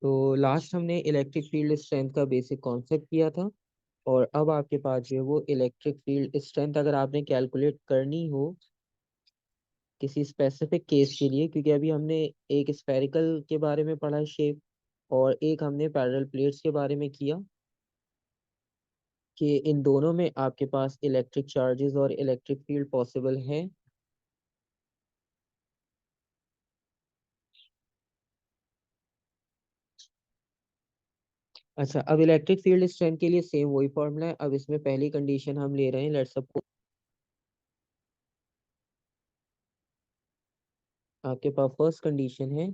तो लास्ट हमने electric field strength का बेसिक कॉन्सेप्ट किया था। और अब आपके पास जो है वो इलेक्ट्रिक फील्ड स्ट्रेंथ अगर आपने कैलकुलेट करनी हो किसी स्पेसिफिक केस के लिए, क्योंकि अभी हमने एक स्फेरिकल के बारे में पढ़ा शेप, और एक हमने पैरेलल प्लेट्स के बारे में किया कि इन दोनों में आपके पास इलेक्ट्रिक चार्जेस और इलेक्ट्रिक फील्ड पॉसिबल है। अच्छा, अब इलेक्ट्रिक फील्ड स्ट्रेंथ के लिए सेम वही फॉर्मूला है। अब इसमें पहली कंडीशन हम ले रहे हैं, लेट्स सपोज आपके पास फर्स्ट कंडीशन है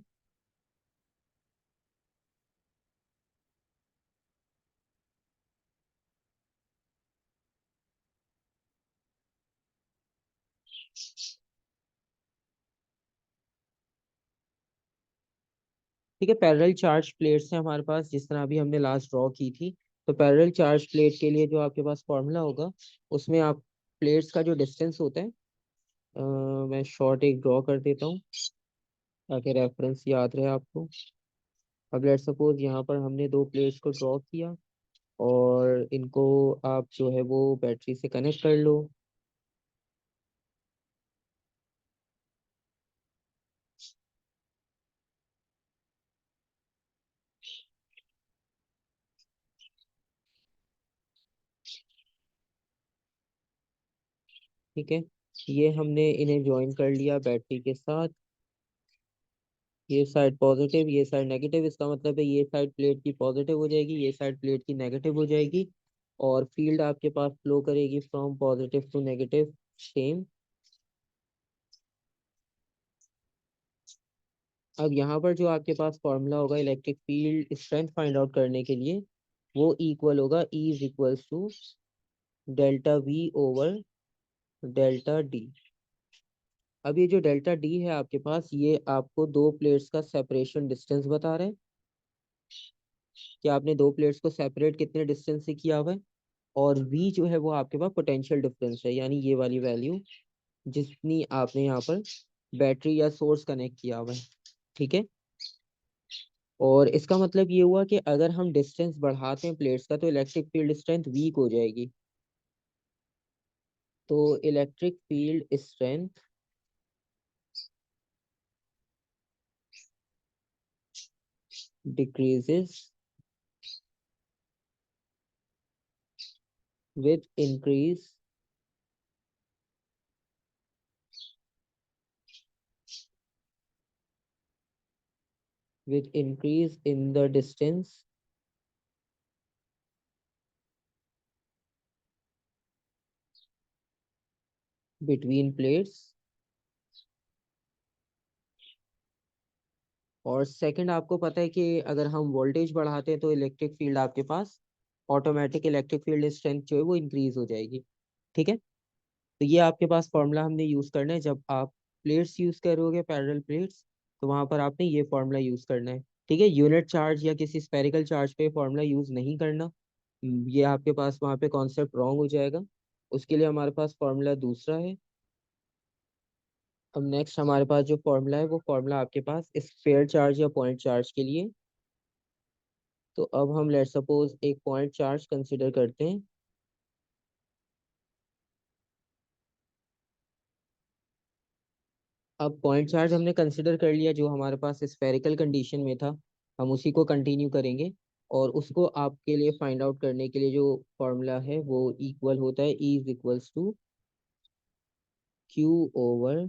ठीक है, पैरेलल चार्ज प्लेट्स हैं हमारे पास, जिस तरह अभी हमने लास्ट ड्रॉ की थी। तो पैरेलल चार्ज प्लेट के लिए जो आपके पास फॉर्मूला होगा, उसमें आप प्लेट्स का जो डिस्टेंस होता है, मैं शॉर्ट एक ड्रॉ कर देता हूँ ताकि रेफरेंस याद रहे आपको। अब लेट्स सपोज यहाँ पर हमने दो प्लेट्स को ड्रॉ किया, और इनको आप जो है वो बैटरी से कनेक्ट कर लो। ठीक है, ये हमने इन्हें ज्वाइन कर लिया बैटरी के साथ। ये साइड पॉजिटिव, ये साइड नेगेटिव, इसका मतलब है ये साइड प्लेट की पॉजिटिव हो जाएगी, ये साइड प्लेट की नेगेटिव हो जाएगी। और फील्ड आपके पास फ्लो करेगी from positive to negative same. अब यहाँ पर जो आपके पास फॉर्मूला होगा electric field strength find out करने के लिए, वो इक्वल होगा E is equals to delta V over delta D। अब ये जो डेल्टा D है आपके पास, ये आपको दो प्लेट्स का सेपरेशन डिस्टेंस बता रहे हैं कि आपने दो प्लेट्स को सेपरेट कितने डिस्टेंस से किया हुआ है। और V जो है वो आपके पास पोटेंशियल डिफरेंस है, यानी ये वाली वैल्यू जितनी आपने यहाँ पर बैटरी या सोर्स कनेक्ट किया हुआ है। ठीक है, और इसका मतलब ये हुआ कि अगर हम डिस्टेंस बढ़ाते हैं प्लेट्स का, तो इलेक्ट्रिक फील्ड स्ट्रेंथ वीक हो जाएगी। तो electric field strength decreases with increase in the distance between plates। और सेकंड, आपको पता है कि अगर हम वोल्टेज बढ़ाते हैं तो इलेक्ट्रिक फील्ड आपके पास ऑटोमेटिक इलेक्ट्रिक फील्ड स्ट्रेंथ जो है वो इंक्रीज हो जाएगी। ठीक है, तो ये आपके पास फॉर्मूला हमने यूज करना है जब आप प्लेट्स यूज करोगे, पैरेलल प्लेट्स, तो वहां पर आपने ये फॉर्मूला यूज करना है। ठीक है, यूनिट चार्ज या किसी स्फेरिकल चार्ज पे फॉर्मूला यूज नहीं करना। ये आपके पास वहां पे कॉन्सेप्ट रॉन्ग हो जाएगा। उसके लिए हमारे पास फॉर्मूला दूसरा है। अब नेक्स्ट हमारे पास जो फॉर्मूला है वो फॉर्मूला आपके पास स्फेयर चार्ज या पॉइंट चार्ज के लिए। तो अब हम लेट सपोज एक पॉइंट चार्ज कंसिडर करते हैं। अब पॉइंट चार्ज हमने कंसिडर कर लिया, जो हमारे पास स्फेरिकल कंडीशन में था, हम उसी को कंटिन्यू करेंगे। और उसको आपके लिए फाइंड आउट करने के लिए जो फॉर्मूला है वो इक्वल होता है E is equals to Q over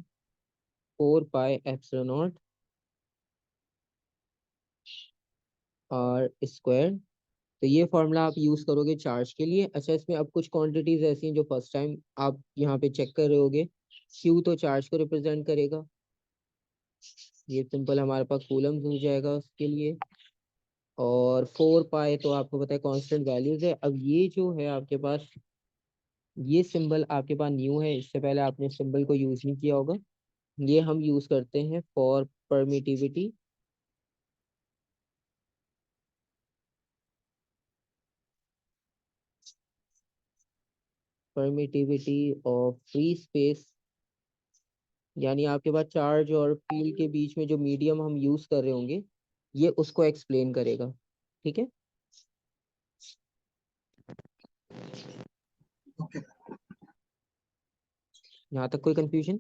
4 pi epsilon naught R square. तो ये फॉर्मूला आप यूज करोगे चार्ज के लिए। अच्छा, इसमें अब कुछ क्वांटिटीज ऐसी हैं जो फर्स्ट टाइम आप यहाँ पे चेक कर रहे होगे। Q तो चार्ज को रिप्रेजेंट करेगा, ये सिंपल हमारे पास कूलम्स हो जाएगा उसके लिए। और 4 पाई तो आपको पता है कांस्टेंट वैल्यूज है। अब ये जो है आपके पास, ये सिंबल आपके पास न्यू है, इससे पहले आपने सिंबल को यूज नहीं किया होगा। ये हम यूज करते हैं for permittivity. Permittivity of free space, यानी आपके पास चार्ज और फील्ड के बीच में जो मीडियम हम यूज कर रहे होंगे, ये उसको एक्सप्लेन करेगा। ठीक है, ओके। यहाँ तक कोई कंफ्यूजन?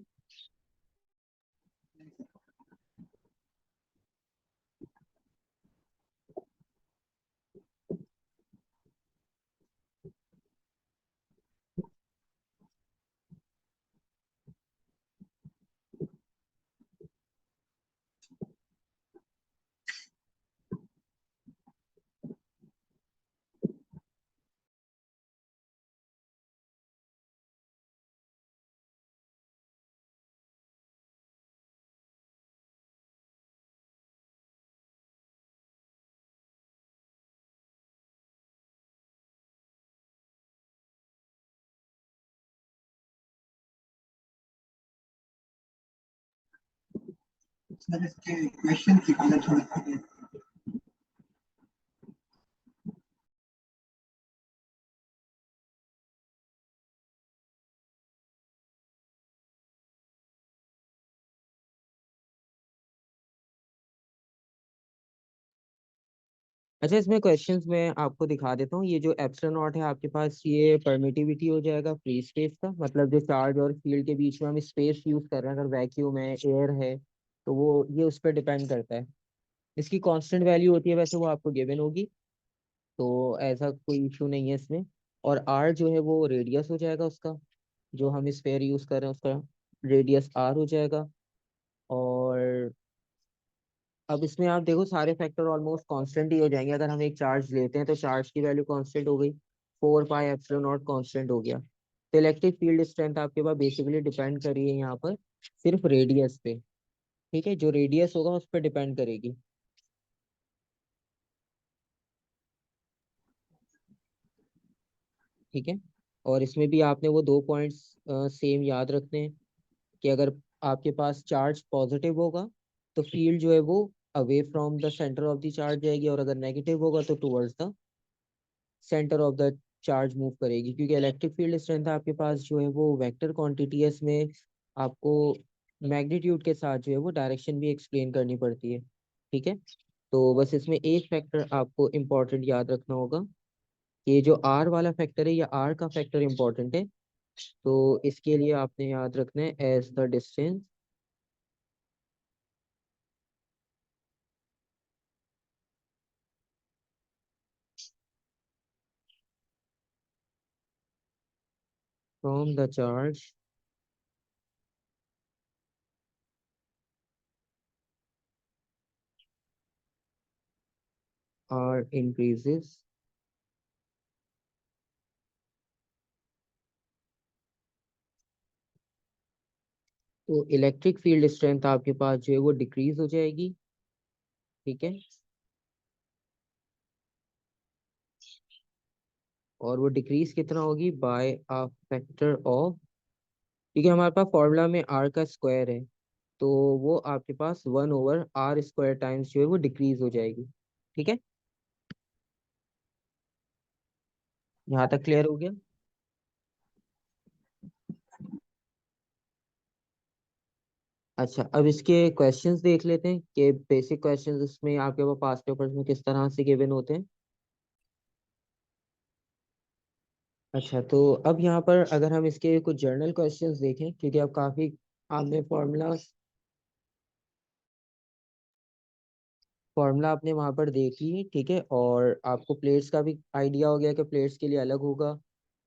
सर इसके क्वेश्चन की गलत होती है। अच्छा, इसमें क्वेश्चंस मैं आपको दिखा देता हूँ। ये जो एप्सिलॉन नॉट है आपके पास, ये परमिटिविटी हो जाएगा फ्री स्पेस का, मतलब जो चार्ज और फील्ड के बीच में हम स्पेस यूज कर रहे हैं, अगर वैक्यूम है, एयर है, तो वो ये उस पर डिपेंड करता है। इसकी कांस्टेंट वैल्यू होती है, वैसे वो आपको गिवन होगी, तो ऐसा कोई इशू नहीं है इसमें। और आर जो है वो रेडियस हो जाएगा उसका, जो हम स्फेयर यूज कर रहे हैं उसका रेडियस आर हो जाएगा। और अब इसमें आप देखो सारे फैक्टर ऑलमोस्ट कांस्टेंट ही हो जाएंगे। अगर हम एक चार्ज लेते हैं तो चार्ज की वैल्यू कांस्टेंट हो गई, 4 पाई एप्सिलॉन नॉट कांस्टेंट हो गया। तो इलेक्ट्रिक फील्ड स्ट्रेंथ आपके पास बेसिकली डिपेंड कर रही है यहाँ पर सिर्फ रेडियस पे। ठीक है, जो रेडियस होगा उस पर डिपेंड करेगी। ठीक है, और इसमें भी आपने वो 2 पॉइंट्स सेम याद रखने हैं कि अगर आपके पास चार्ज पॉजिटिव होगा तो फील्ड जो है वो away from the centre of the charge जाएगी, और अगर नेगेटिव होगा तो towards the centre of the charge move करेगी। क्योंकि इलेक्ट्रिक फील्ड स्ट्रेंथ आपके पास जो है वो वेक्टर क्वांटिटी है, इसमें आपको मैग्नीट्यूड के साथ जो है वो डायरेक्शन भी एक्सप्लेन करनी पड़ती है। ठीक है, तो बस इसमें एक फैक्टर आपको इम्पोर्टेंट याद रखना होगा कि ये जो आर वाला फैक्टर है, या आर का फैक्टर इम्पोर्टेंट है। तो इसके लिए आपने याद रखना है as the distance from the charge R increases, तो इलेक्ट्रिक फील्ड स्ट्रेंथ आपके पास जो है वो डिक्रीज हो जाएगी। ठीक है, और वो डिक्रीज कितना होगी, बाय अ फैक्टर ऑफ, क्योंकि हमारे पास फॉर्मूला में आर का स्क्वायर है, तो वो आपके पास 1/r² टाइम्स जो है वो डिक्रीज हो जाएगी। ठीक है, यहाँ तक क्लियर हो गया? अच्छा, अब इसके क्वेश्चंस देख लेते हैं कि बेसिक क्वेश्चंस इसमें आपके पास पास्ट पेपर्स में किस तरह से गिवन होते हैं। अच्छा, तो अब यहाँ पर अगर हम इसके कुछ जर्नल क्वेश्चंस देखें, क्योंकि अब काफी आपने फॉर्मूला आपने वहां पर देख ली। ठीक है, और आपको प्लेट्स का भी आइडिया हो गया कि प्लेट्स के लिए अलग होगा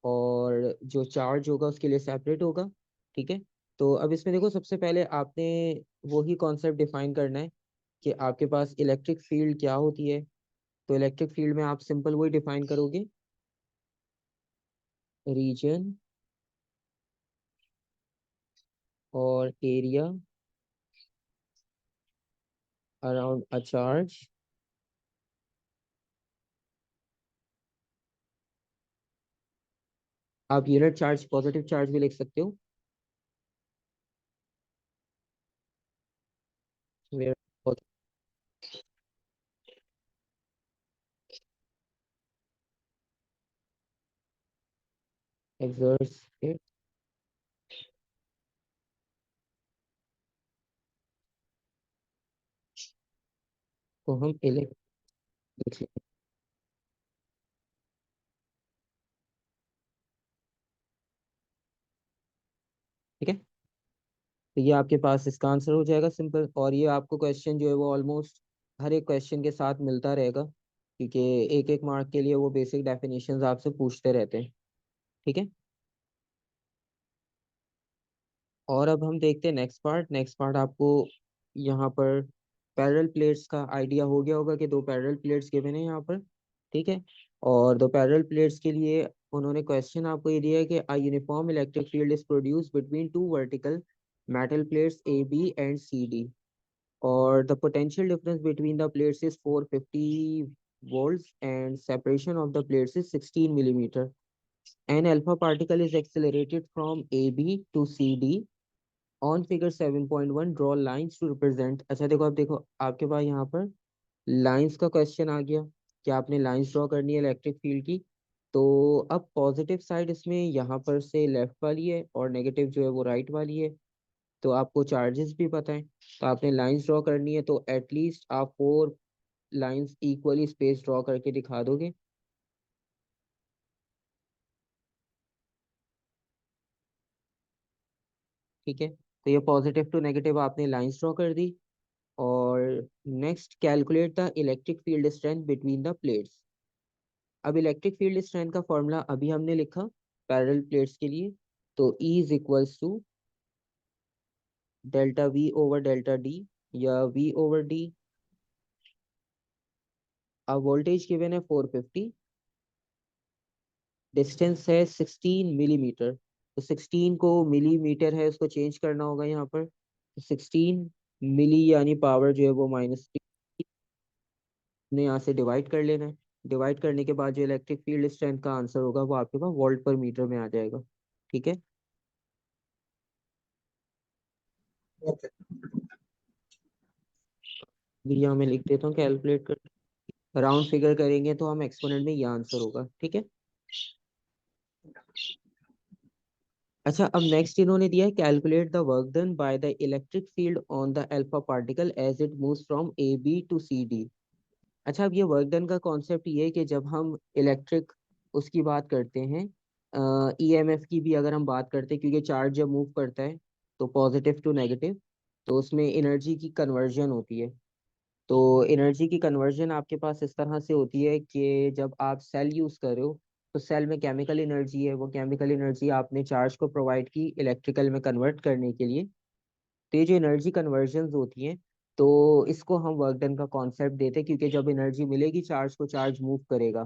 और जो चार्ज होगा उसके लिए सेपरेट होगा। ठीक है, तो अब इसमें देखो सबसे पहले आपने वही कॉन्सेप्ट डिफाइन करना है कि आपके पास इलेक्ट्रिक फील्ड क्या होती है। तो इलेक्ट्रिक फील्ड में आप सिंपल वही डिफाइन करोगे, रीजन और एरिया अराउंड अ चार्ज। आप यूनिट चार्ज पॉजिटिव चार्ज भी लिख सकते हो, where exerts its इसको हम इलेक्ट लिख लेंगे। ठीक है, तो ये आपके पास इसका आंसर हो जाएगा सिंपल। और ये आपको क्वेश्चन जो है वो ऑलमोस्ट हर एक क्वेश्चन के साथ मिलता रहेगा, क्योंकि एक एक मार्क के लिए वो बेसिक डेफिनेशंस आपसे पूछते रहते हैं। ठीक है, और अब हम देखते हैं नेक्स्ट पार्ट। नेक्स्ट पार्ट आपको यहाँ पर पैरेलल प्लेट्स का आइडिया हो गया होगा कि दो पैरेलल प्लेट्स गिवन है यहाँ पर। ठीक है, और दो पैरेलल प्लेट्स के लिए उन्होंने क्वेश्चन आपको ये दिया है कि a uniform electric field is produce between two vertical metal plates A B and C D, और the potential difference between the plates is 450 volts and separation of the plates is 16 millimeter. An alpha particle is accelerated from AB to CD. On figure 7.1 draw lines to represent। अच्छा देखो, अब देखो आपके पास यहाँ पर lines का question आ गया कि आपने लाइंस ड्रॉ करनी है इलेक्ट्रिक फील्ड की। तो अब पॉजिटिव साइड इसमें यहाँ पर से लेफ्ट वाली है और नेगेटिव जो है वो राइट वाली है। तो आपको चार्जेस भी पता है, तो आपने लाइंस ड्रॉ करनी है, तो एटलीस्ट आप 4 लाइंस इक्वली स्पेस ड्रॉ करके दिखा दोगे। ठीक है, तो ये पॉजिटिव टू नेगेटिव आपने लाइंस ड्रॉ कर दी। और next, calculate the electric field strength between the plates. अब इलेक्ट्रिक फील्ड स्ट्रेंथ का फॉर्मूला अभी हमने लिखा पैरेलल प्लेट्स के लिए, तो E is equals to delta V over delta D, या V ओवर D। अब वोल्टेज गिवन है 450, डिस्टेंस है 16 मिलीमीटर। तो 16 को मिलीमीटर है, उसको चेंज करना होगा यहाँ पर। 16 मिली यानी पावर जो है वो -3 ने यहाँ से डिवाइड कर लेना है। डिवाइड करने के बाद जो इलेक्ट्रिक फील्ड स्ट्रेंथ का आंसर होगा वो आपके पास वोल्ट पर मीटर में आ जाएगा। ठीक है, ओके। भैया मैं लिख देता हूँ कैलकुलेट कर, राउंड फिगर करेंगे तो हम एक्सपोनेंट में ये आंसर होगा। ठीक है, अच्छा अब नेक्स्ट इन्होंने दिया है calculate the work done by the electric field on the alpha particle as it moves from A B to C D. अच्छा, अब ये वर्क डन का कॉन्सेप्ट ये है कि जब हम इलेक्ट्रिक उसकी बात करते हैं, ईएमएफ की भी अगर हम बात करते हैं, क्योंकि चार्ज जब मूव करता है तो पॉजिटिव टू नेगेटिव, तो उसमें एनर्जी की कन्वर्जन होती है। तो एनर्जी की कन्वर्जन आपके पास इस तरह से होती है कि जब आप सेल यूज कर रहे हो, तो सेल में केमिकल एनर्जी है, वो केमिकल एनर्जी आपने चार्ज को प्रोवाइड की इलेक्ट्रिकल में कन्वर्ट करने के लिए। तो ये जो एनर्जी कन्वर्जन होती हैं, तो इसको हम वर्क डन का कॉन्सेप्ट देते हैं, क्योंकि जब एनर्जी मिलेगी चार्ज को, चार्ज मूव करेगा।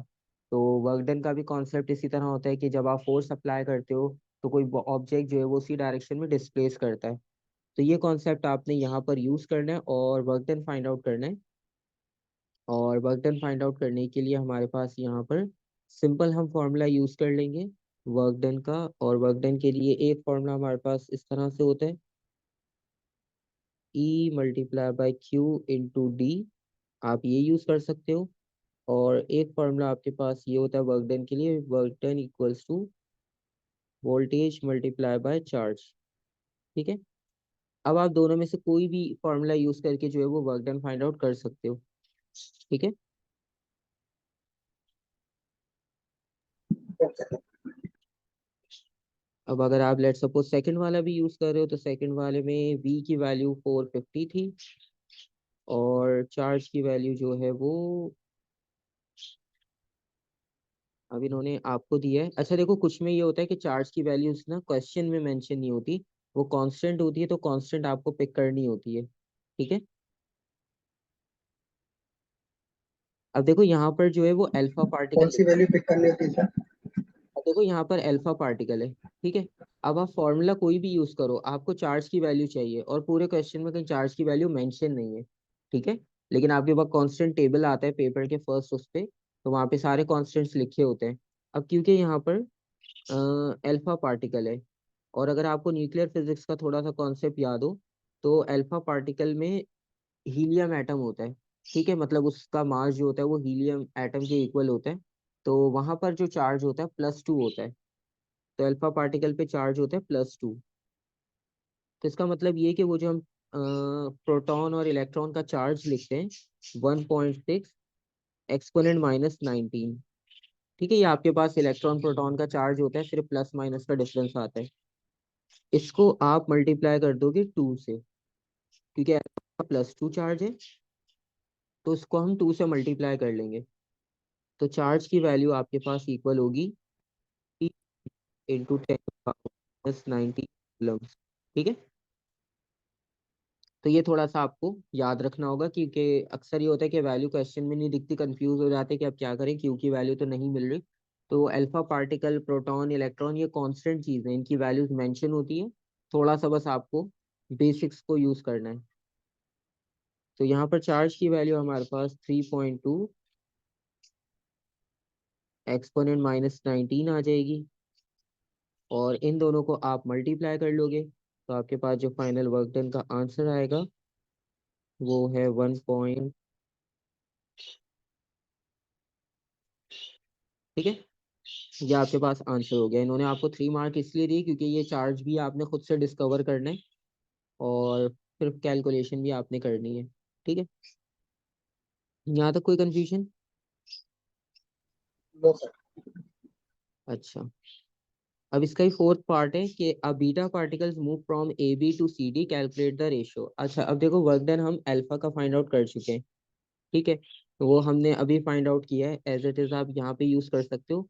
तो वर्क डन का भी कॉन्सेप्ट इसी तरह होता है कि जब आप फोर्स अप्लाई करते हो तो कोई ऑब्जेक्ट जो है वो उसी डायरेक्शन में डिस्प्लेस करता है। तो ये कॉन्सेप्ट आपने यहाँ पर यूज करना है और वर्क डन फाइंड आउट करना है। और वर्क डन फाइंड आउट करने के लिए हमारे पास यहाँ पर सिंपल हम फॉर्मूला यूज कर लेंगे वर्क डन का। और वर्क डन के लिए एक फॉर्मूला हमारे पास इस तरह से होता है, E multiply by Q into D, आप ये यूज कर सकते हो। और एक फॉर्मूला आपके पास ये होता है वर्क डन के लिए, work done equals to voltage multiply by charge. ठीक है, अब आप दोनों में से कोई भी फॉर्मूला यूज करके जो है वो वर्क डन फाइंड आउट कर सकते हो। ठीक है, ओके। अब अगर आप लेट सपोज सेकंड वाला भी यूज कर रहे हो, तो सेकंड वाले में V की वैल्यू 450 थी और चार्ज की वैल्यू जो है वो अब इन्होंने आपको दिया है। अच्छा देखो, कुछ में ये होता है कि चार्ज की वैल्यूज ना क्वेश्चन में मेंशन नहीं होती, वो कांस्टेंट होती है, तो कांस्टेंट आपको पिक करनी होती है। ठीक है, अब देखो यहाँ पर जो है वो अल्फा कौन पार्टिकल, सी वैल्यू पिक करनी होती है सर? अब देखो यहाँ पर अल्फा पार्टिकल है। ठीक है, अब आप फॉर्मूला कोई भी यूज करो, आपको चार्ज की वैल्यू चाहिए, और पूरे क्वेश्चन में कहीं चार्ज की वैल्यू मेंशन नहीं है। ठीक है, लेकिन आपके पास कांस्टेंट टेबल आता है पेपर के फर्स्ट उस पे, तो वहाँ पे सारे कांस्टेंट्स लिखे होते हैं। अब क्योंकि यहाँ पर अल्फा पार्टिकल है, और अगर आपको न्यूक्लियर फिजिक्स का थोड़ा सा कॉन्सेप्ट याद हो, तो अल्फा पार्टिकल में हीलियम एटम होता है। ठीक है, मतलब उसका मास जो होता है वो हीलियम एटम के इक्वल होता है। तो वहां पर जो चार्ज होता है +2 होता है। तो अल्फा पार्टिकल पे चार्ज होता है +2। तो इसका मतलब ये है कि वो जो हम प्रोटॉन और इलेक्ट्रॉन का चार्ज लिखते हैं 1.6 एक्सपोनेंट -19। ठीक है, ये आपके पास इलेक्ट्रॉन प्रोटॉन का चार्ज होता है, सिर्फ प्लस माइनस का डिफरेंस आता है। इसको आप मल्टीप्लाई कर दोगे 2 से, क्योंकि +2 चार्ज है, तो इसको हम 2 से मल्टीप्लाई कर लेंगे। तो चार्ज की वैल्यू आपके पास इक्वल होगी ×10⁻⁻90 कूलम्स। ठीक है, तो ये थोड़ा सा आपको याद रखना होगा, क्योंकि अक्सर ये होता है कि वैल्यू क्वेश्चन में नहीं दिखती, कंफ्यूज हो जाते हैं कि अब क्या करें, क्यू की वैल्यू तो नहीं मिल रही। तो अल्फा पार्टिकल, प्रोटॉन, इलेक्ट्रॉन, ये कांस्टेंट चीज़ है, इनकी वैल्यूज मेंशन होती है। थोड़ा सा बस आपको बेसिक्स को यूज करना है। तो यहाँ पर चार्ज की वैल्यू हमारे पास 3.2 एक्सपोनेंट -19 आ जाएगी, और इन दोनों को आप मल्टीप्लाई कर लोगे, तो आपके पास जो फाइनल वर्क डन का आंसर आएगा वो है 1 ठीक है, ये आपके पास आंसर हो गया। इन्होंने आपको 3 मार्क इसलिए दिए क्योंकि ये चार्ज भी आपने खुद से डिस्कवर करना है, और फिर कैलकुलेशन भी आपने करनी है। ठीक है, यहाँ तक कोई कंफ्यूजन? No sir. अच्छा, अब इसका ही फोर्थ पार्ट है कि a beta particles move from A B to C D, calculate the ratio. अच्छा, अब देखो वर्क डन हम अल्फा का फाइंड आउट कर चुके हैं। ठीक है, तो वो हमने अभी फाइंड आउट किया है, एज इट इज आप यहाँ पे यूज कर सकते हो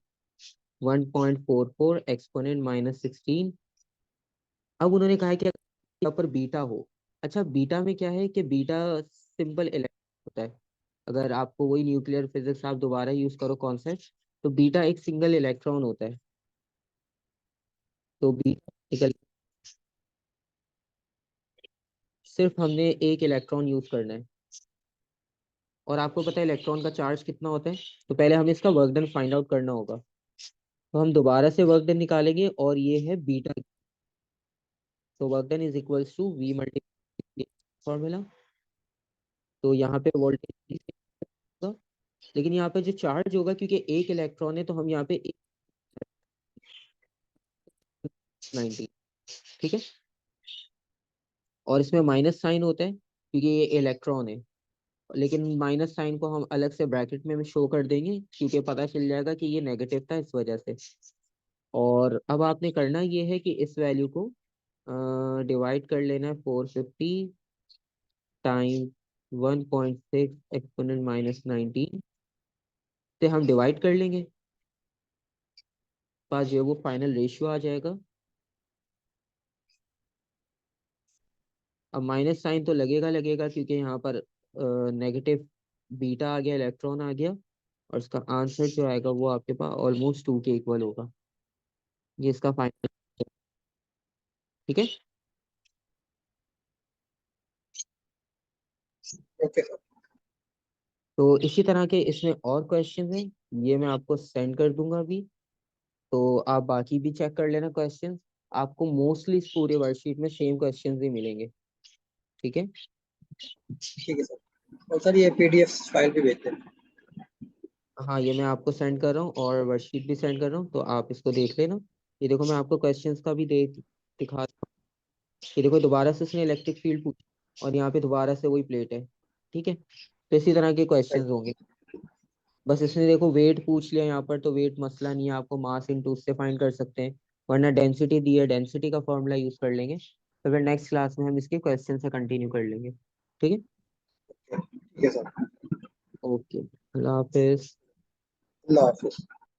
1.44 एक्सपोनेंट -16। अब उन्होंने कहा है कि यहाँ पर बीटा हो। अच्छा, बीटा में क्या है कि बीटा सिंपल इलेक्ट्रॉन होता है। अगर आपको वही न्यूक्लियर फिजिक्स आप दोबारा यूज करो कॉन्सेप्ट, तो बीटा एक सिंगल इलेक्ट्रॉन होता है। तो बीटा सिर्फ हमने एक इलेक्ट्रॉन यूज करना है, और आपको पता है इलेक्ट्रॉन का चार्ज कितना होता है। तो पहले हमें इसका वर्क डन फाइंड आउट करना होगा, तो हम दोबारा से वर्क डन निकालेंगे, और ये है बीटा। तो work done is equals to V multiply formula. तो यहाँ पे वोल्टेज होगा, लेकिन यहाँ पे जो चार्ज होगा, क्योंकि एक इलेक्ट्रॉन है, तो हम यहाँ पे 90। ठीक है, और इसमें माइनस साइन होता है क्योंकि ये इलेक्ट्रॉन है, लेकिन माइनस साइन को हम अलग से ब्रैकेट में शो कर देंगे, क्योंकि पता चल जाएगा कि ये नेगेटिव था इस वजह से। और अब आपने करना ये है कि इस वैल्यू को डिवाइड कर लेना है 450 टाइम 1.6 एक्सपोनेंट -19 से हम डिवाइड कर लेंगे, पास जो है वो फाइनल रेशियो आ जाएगा। अब माइनस साइन तो लगेगा लगेगा, क्योंकि यहाँ पर नेगेटिव बीटा आ गया, इलेक्ट्रॉन आ गया, और इसका आंसर जो आएगा वो आपके पास ऑलमोस्ट 2 के इक्वल होगा। ये इसका फाइनल। ठीक है, ओके सर। तो इसी तरह के इसमें और क्वेश्चन हैं, ये मैं आपको सेंड कर दूंगा अभी। तो आप बाकी भी चेक कर लेना क्वेश्चंस। आपको मोस्टली इस पूरे वर्कशीट में सेम क्वेश्चंस ही मिलेंगे। ठीक है, ठीक है सर। और सर ये पीडीएफ फाइल भी भेज दें। हाँ ये मैं आपको सेंड कर रहा हूँ, और वर्कशीट भी सेंड कर रहा हूँ, तो आप इसको देख लेना। ये देखो, मैं आपको क्वेश्चंस का भी दिखा, ये देखो दोबारा से उसने इलेक्ट्रिक फील्ड पूछा, और यहाँ पे दोबारा से वही प्लेट है। ठीक है, तो इसी तरह के क्वेश्चंस होंगे। बस इसने देखो वेट पूछ लिया यहाँ पर, तो वेट मसला नहीं है, आपको मास इंटू उससे फाइंड कर सकते हैं, वरना डेंसिटी दी है, डेंसिटी का फॉर्मूला यूज कर लेंगे। तो फिर नेक्स्ट क्लास में हम इसके क्वेश्चन से कंटिन्यू कर लेंगे। ठीक है, ठीक है सर। ओके, अल्लाह हाफिज। अल्लाह हाफिज।